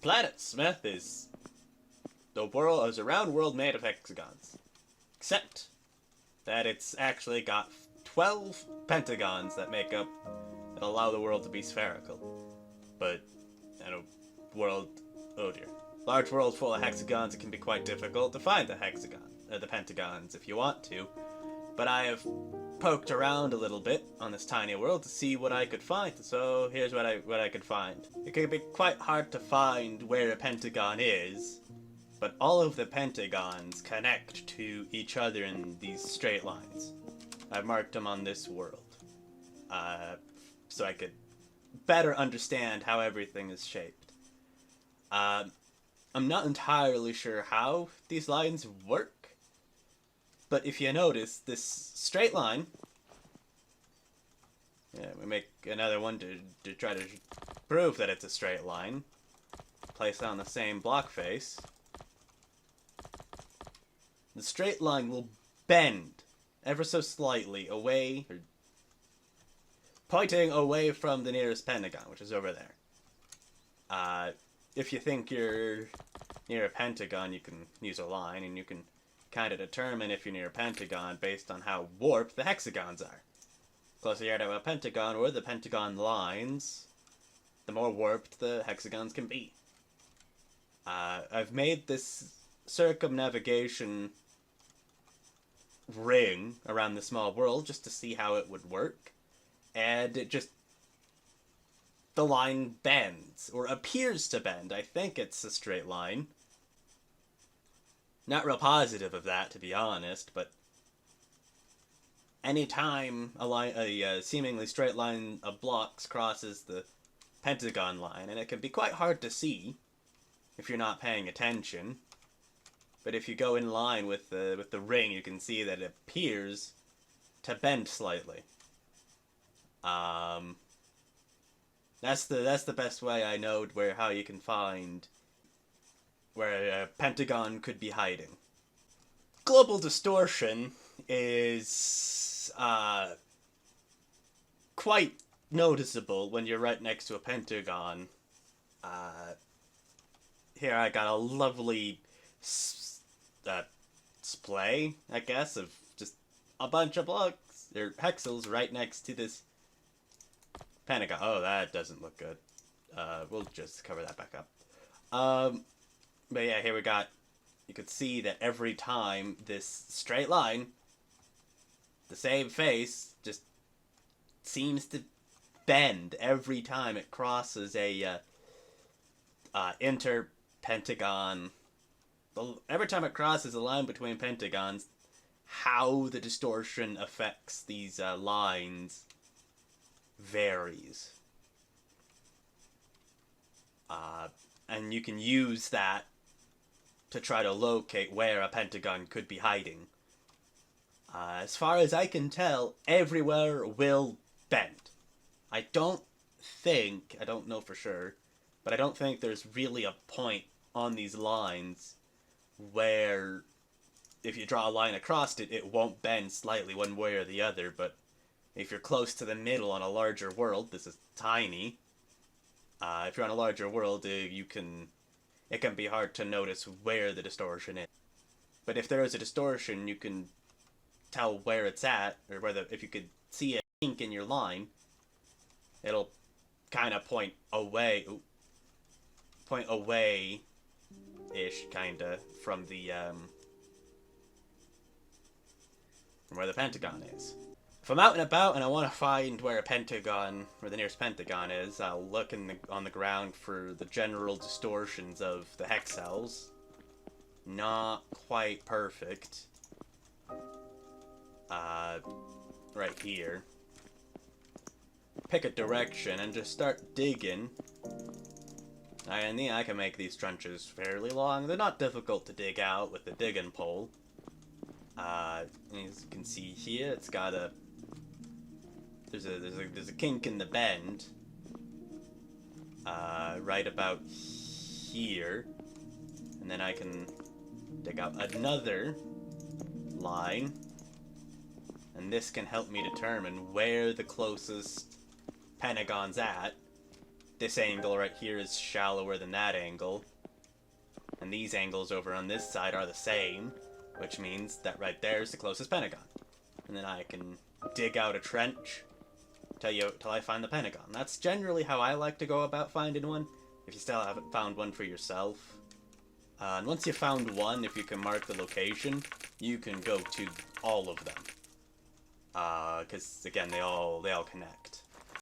Planetsmith is a round world made of hexagons. Except that it's actually got 12 pentagons that allow the world to be spherical. But in a world, oh dear, large world full of hexagons, it can be quite difficult to find the pentagons if you want to. But I have poked around a little bit on this tiny world to see what I could find. So here's what I could find. It can be quite hard to find where a pentagon is, but all of the pentagons connect to each other in these straight lines. I've marked them on this world, so I could better understand how everything is shaped. I'm not entirely sure how these lines work, but if you notice, this straight line, we make another one to try to prove that it's a straight line, place it on the same block face. The straight line will bend ever so slightly away, or pointing away from the nearest pentagon, which is over there. If you think you're near a pentagon, you can use a line, and you can kind of determine if you're near a pentagon based on how warped the hexagons are. The closer you are to a pentagon or the pentagon lines, the more warped the hexagons can be. I've made this circumnavigation ring around the small world just to see how it would work, and the line bends, or appears to bend. I think it's a straight line. Not real positive of that, to be honest, but anytime a seemingly straight line of blocks crosses the pentagon line, and it can be quite hard to see if you're not paying attention, but if you go in line with the ring, you can see that it appears to bend slightly. That's the best way I know how you can find where a pentagon could be hiding. Global distortion is quite noticeable when you're right next to a pentagon. Here I got a lovely display, I guess, of just a bunch of blocks, or pixels, right next to this pentagon. Oh, that doesn't look good. We'll just cover that back up. But yeah, here you could see that every time this straight line, the same face, just seems to bend every time it crosses a inter-pentagon. Every time it crosses a line between pentagons, how the distortion affects these lines varies. And you can use that to try to locate where a pentagon could be hiding. As far as I can tell, everywhere will bend. I don't know for sure, but I don't think there's really a point on these lines where if you draw a line across it, it won't bend slightly one way or the other, but if you're close to the middle on a larger world, this is tiny, if you're on a larger world, it can be hard to notice where the distortion is. But if there is a distortion, you can tell where it's at, or if you could see a kink in your line, it'll kind of point away-ish, kinda, from where the pentagon is. If I'm out and about and I want to find where the nearest pentagon is, I'll look on the ground for the general distortions of the hex cells. Not quite perfect. Right here. Pick a direction and just start digging. And I can make these trenches fairly long. They're not difficult to dig out with the digging pole. As you can see here, it's got there's a kink in the bend, right about here, and then I can dig out another line, and this can help me determine where the closest pentagon's at, this angle right here is shallower than that angle. And these angles over on this side are the same, which means that right there is the closest pentagon. And then I can dig out a trench till I find the pentagon. That's generally how I like to go about finding one, if you still haven't found one for yourself. And once you've found one, if you can mark the location, you can go to all of them. Because, again, they all connect.